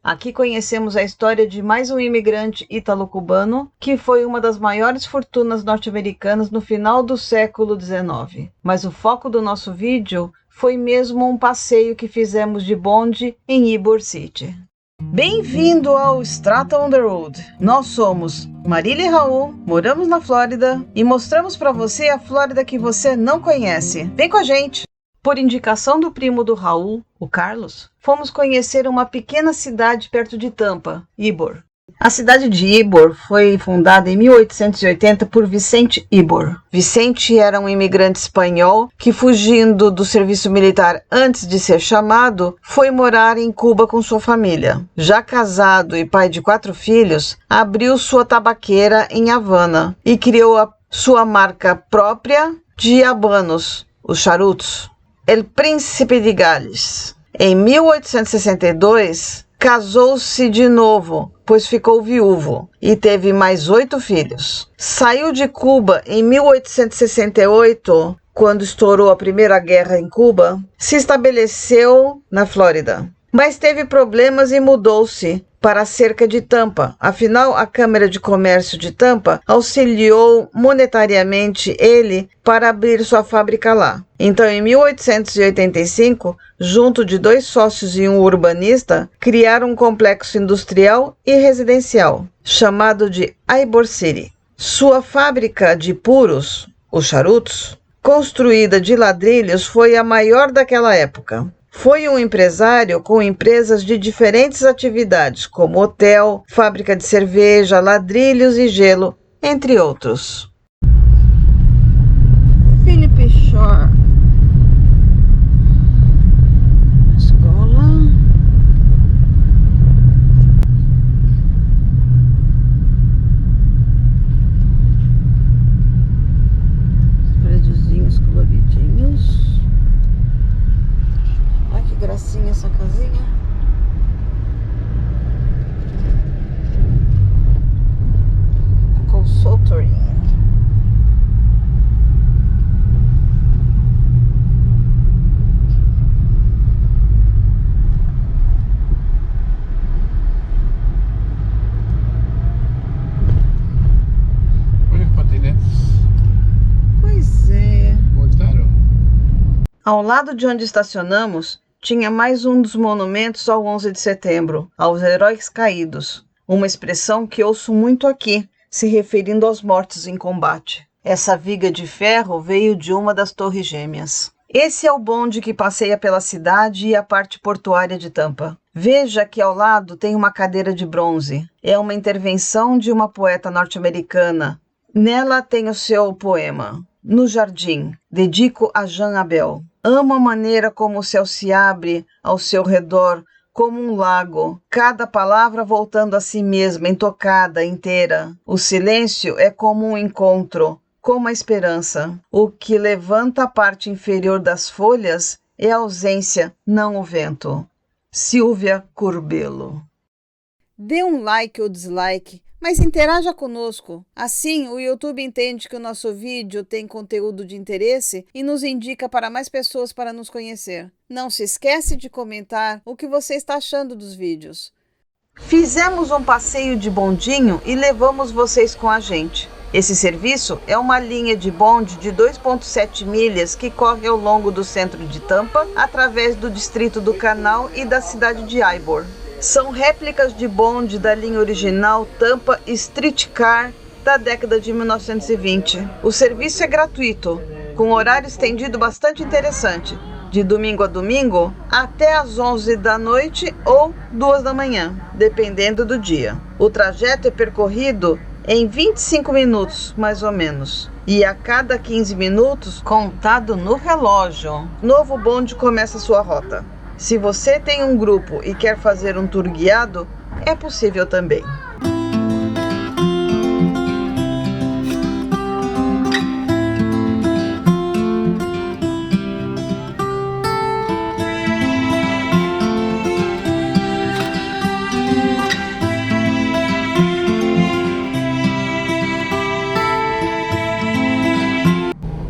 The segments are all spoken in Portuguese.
Aqui conhecemos a história de mais um imigrante ítalo-cubano que foi uma das maiores fortunas norte-americanas no final do século XIX. Mas o foco do nosso vídeo foi mesmo um passeio que fizemos de bonde em Ybor City. Bem-vindo ao Strata on the Road. Nós somos Marília e Raul, moramos na Flórida e mostramos para você a Flórida que você não conhece. Vem com a gente! Por indicação do primo do Raul, o Carlos, fomos conhecer uma pequena cidade perto de Tampa, Ybor. A cidade de Ybor foi fundada em 1880 por Vicente Ybor. Vicente era um imigrante espanhol que, fugindo do serviço militar antes de ser chamado, foi morar em Cuba com sua família. Já casado e pai de 4 filhos, abriu sua tabaqueira em Havana e criou a sua marca própria de habanos, os charutos. El Príncipe de Gales. Em 1862, casou-se de novo, pois ficou viúvo, e teve mais 8 filhos. Saiu de Cuba em 1868, quando estourou a Primeira Guerra em Cuba, se estabeleceu na Flórida. Mas teve problemas e mudou-se para cerca de Tampa. Afinal, a Câmara de Comércio de Tampa auxiliou monetariamente ele para abrir sua fábrica lá. Então, em 1885, junto de 2 sócios e um urbanista, criaram um complexo industrial e residencial, chamado de Ybor City. Sua fábrica de puros, os charutos, construída de ladrilhos, foi a maior daquela época. Foi um empresário com empresas de diferentes atividades, como hotel, fábrica de cerveja, ladrilhos e gelo, entre outros. Philip Shore. Escola. Os prédiozinhos coloridinhos. Olha que gracinha essa casinha. Consultoring. Olha que patinetes. Pois é. Voltaram? Ao lado de onde estacionamos, tinha mais um dos monumentos ao 11 de setembro, aos heróis caídos, uma expressão que ouço muito aqui, se referindo aos mortos em combate. Essa viga de ferro veio de uma das torres gêmeas. Esse é o bonde que passeia pela cidade e a parte portuária de Tampa. Veja que ao lado tem uma cadeira de bronze. É uma intervenção de uma poeta norte-americana. Nela tem o seu poema. No jardim, dedico a Jean Abel. Amo a maneira como o céu se abre ao seu redor, como um lago, cada palavra voltando a si mesma, intocada, inteira. O silêncio é como um encontro, como a esperança. O que levanta a parte inferior das folhas é a ausência, não o vento. Silvia Curbelo. Dê um like ou dislike, mas interaja conosco. Assim, o YouTube entende que o nosso vídeo tem conteúdo de interesse e nos indica para mais pessoas para nos conhecer. Não se esquece de comentar o que você está achando dos vídeos. Fizemos um passeio de bondinho e levamos vocês com a gente. Esse serviço é uma linha de bonde de 2,7 milhas que corre ao longo do centro de Tampa, através do distrito do Canal e da cidade de Ybor. São réplicas de bonde da linha original Tampa Streetcar da década de 1920. O serviço é gratuito, com horário estendido bastante interessante, de domingo a domingo até às 11 da noite ou 2 da manhã, dependendo do dia. O trajeto é percorrido em 25 minutos, mais ou menos, e a cada 15 minutos, contado no relógio, novo bonde começa sua rota. Se você tem um grupo e quer fazer um tour guiado, é possível também.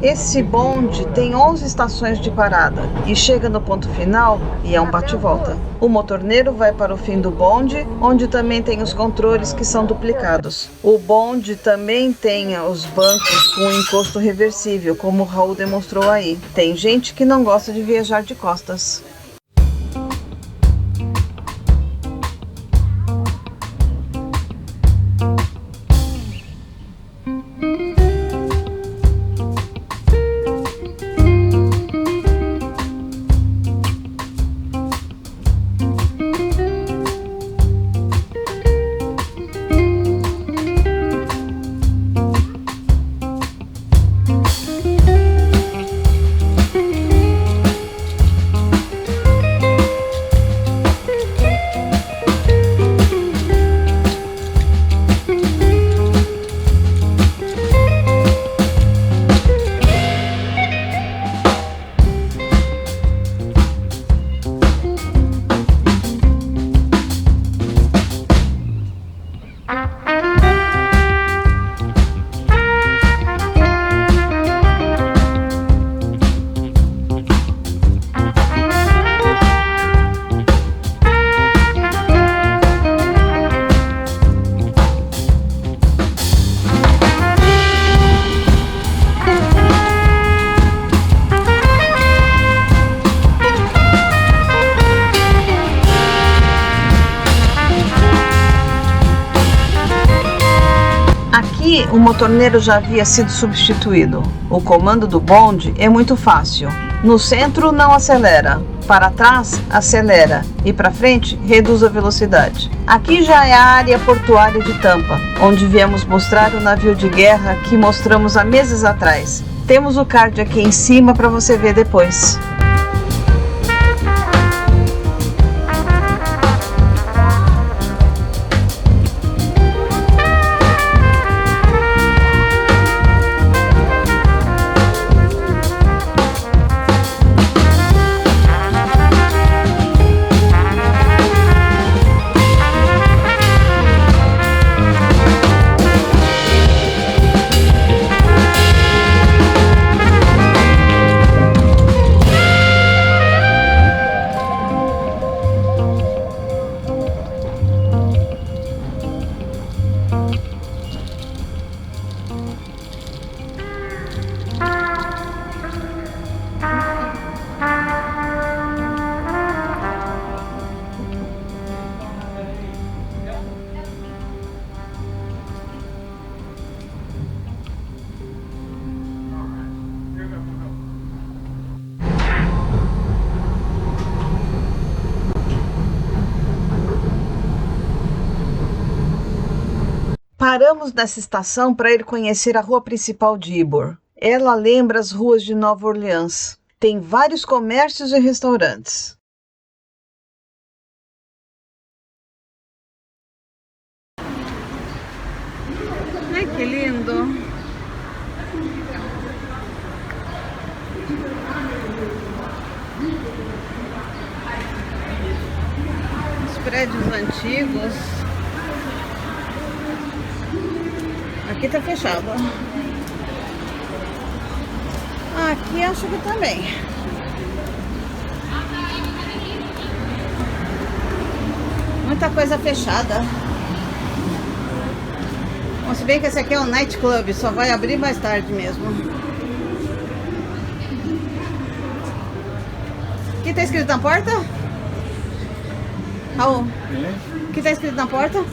Esse bonde tem 11 estações de parada e chega no ponto final e é um bate-volta. O motorneiro vai para o fim do bonde, onde também tem os controles que são duplicados. O bonde também tem os bancos com encosto reversível, como o Raul demonstrou aí. Tem gente que não gosta de viajar de costas. Aqui o motorneiro já havia sido substituído. O comando do bonde é muito fácil. No centro não acelera, para trás acelera e para frente reduz a velocidade. Aqui já é a área portuária de Tampa, onde viemos mostrar o navio de guerra que mostramos há meses atrás. Temos o card aqui em cima para você ver depois. Paramos nessa estação para ir conhecer a rua principal de Ybor. Ela lembra as ruas de Nova Orleans. Tem vários comércios e restaurantes. Ai, que lindo! Os prédios antigos. Aqui tá fechado. Aqui acho que também. Muita coisa fechada. Bom, se bem que esse aqui é um night club, só vai abrir mais tarde mesmo. O que tá escrito na porta? Raul, o que tá escrito na porta?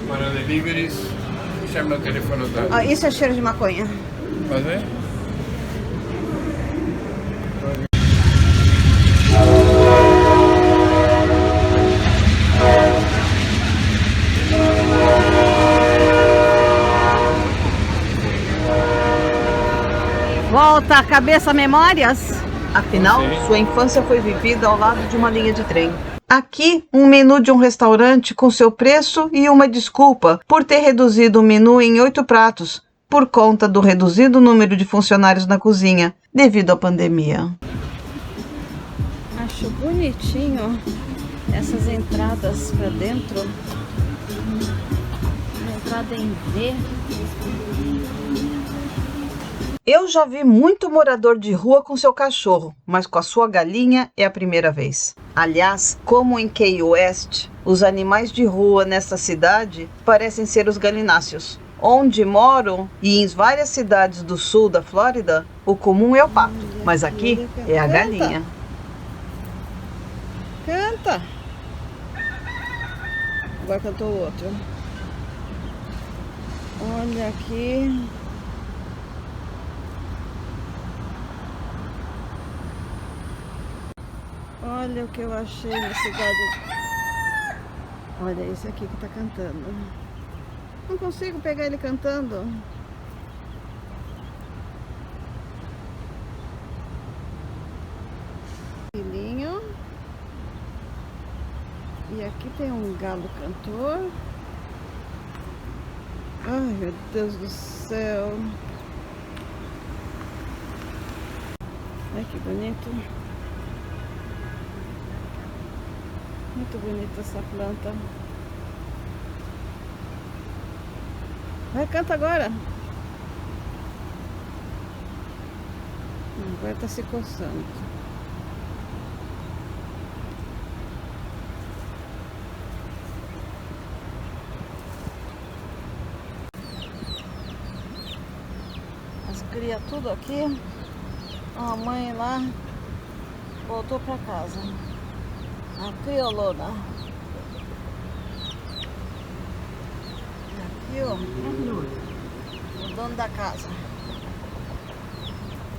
Para deliveries, chama o telefone da... Ah, isso é cheiro de maconha. Mas é? Volta a cabeça memórias? Afinal, sua infância foi vivida ao lado de uma linha de trem. Aqui, um menu de um restaurante com seu preço e uma desculpa por ter reduzido o menu em 8 pratos, por conta do reduzido número de funcionários na cozinha, devido à pandemia. Acho bonitinho essas entradas para dentro. Uma entrada em V. Eu já vi muito morador de rua com seu cachorro, mas com a sua galinha é a primeira vez. Aliás, como em Key West, os animais de rua nesta cidade parecem ser os galináceos. Onde moro e em várias cidades do sul da Flórida, o comum é o pato, mas aqui é a galinha. Canta! Agora cantou o outro. Olha aqui. Olha o que eu achei na cidade. Olha esse aqui que tá cantando. Não consigo pegar ele cantando. Filhinho. E aqui tem um galo cantor. Ai, meu Deus do céu. Ai, que bonito. Muito bonita essa planta. Vai, canta agora. Agora tá se coçando. As cria tudo aqui. A mãe lá voltou pra casa. A criolona. E aqui, ó, o dono da casa.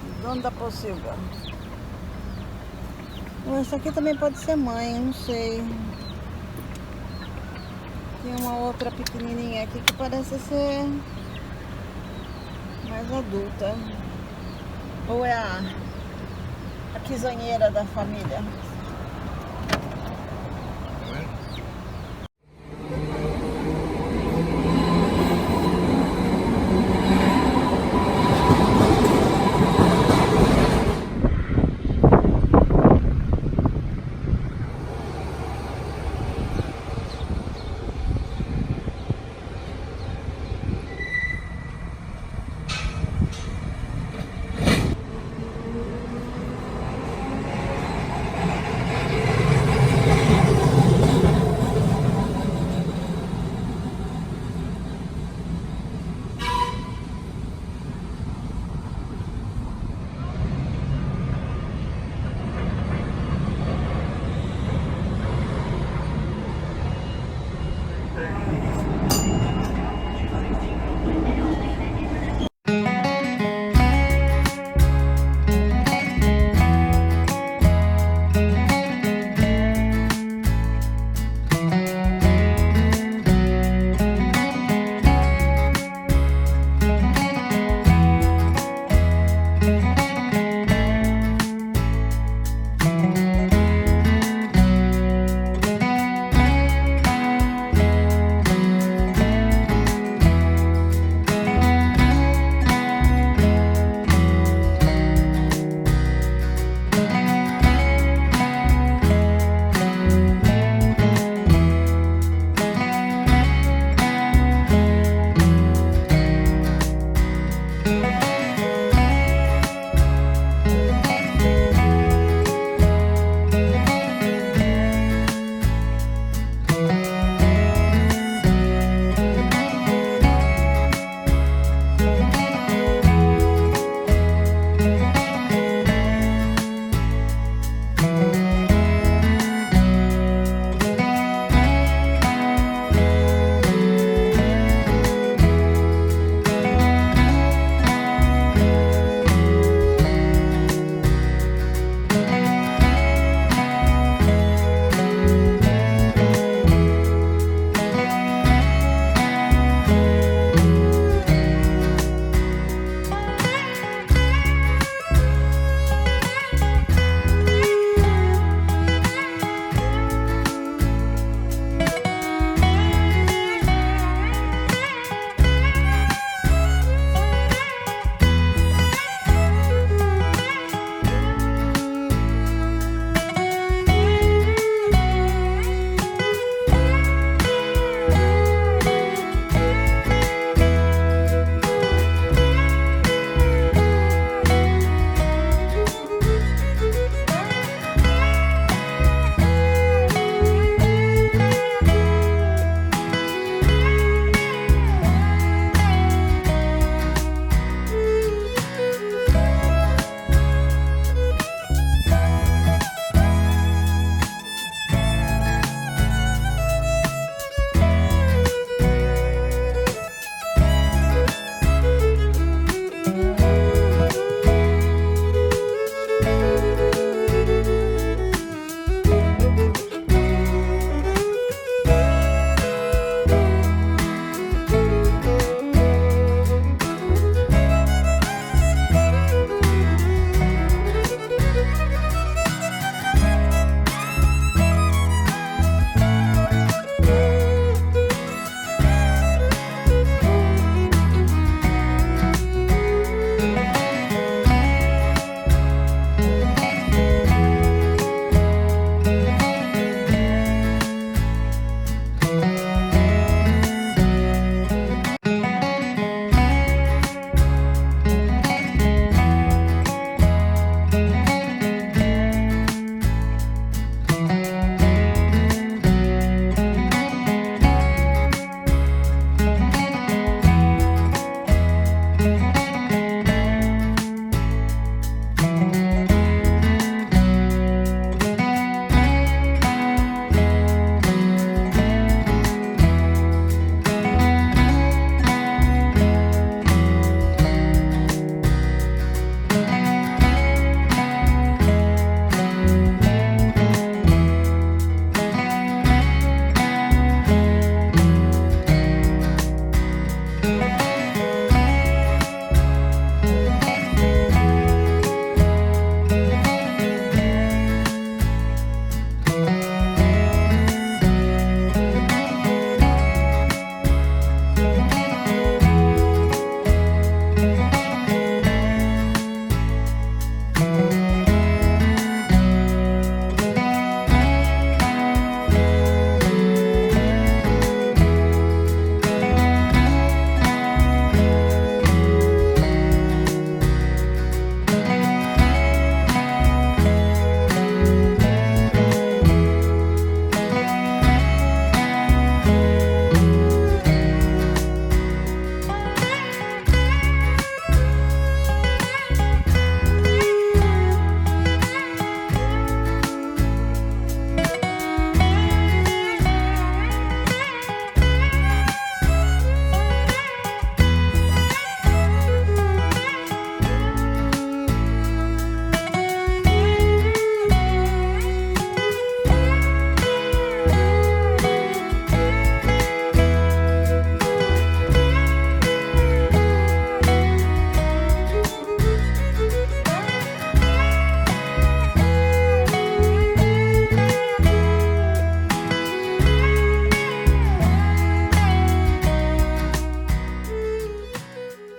O dono da pocilga. Essa aqui também pode ser mãe, não sei. Tem uma outra pequenininha aqui que parece ser mais adulta. Ou é a quizanheira da família.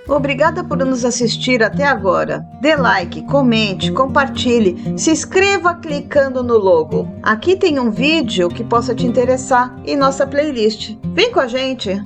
Obrigada por nos assistir até agora. Dê like, comente, compartilhe, se inscreva clicando no logo. Aqui tem um vídeo que possa te interessar em nossa playlist. Vem com a gente!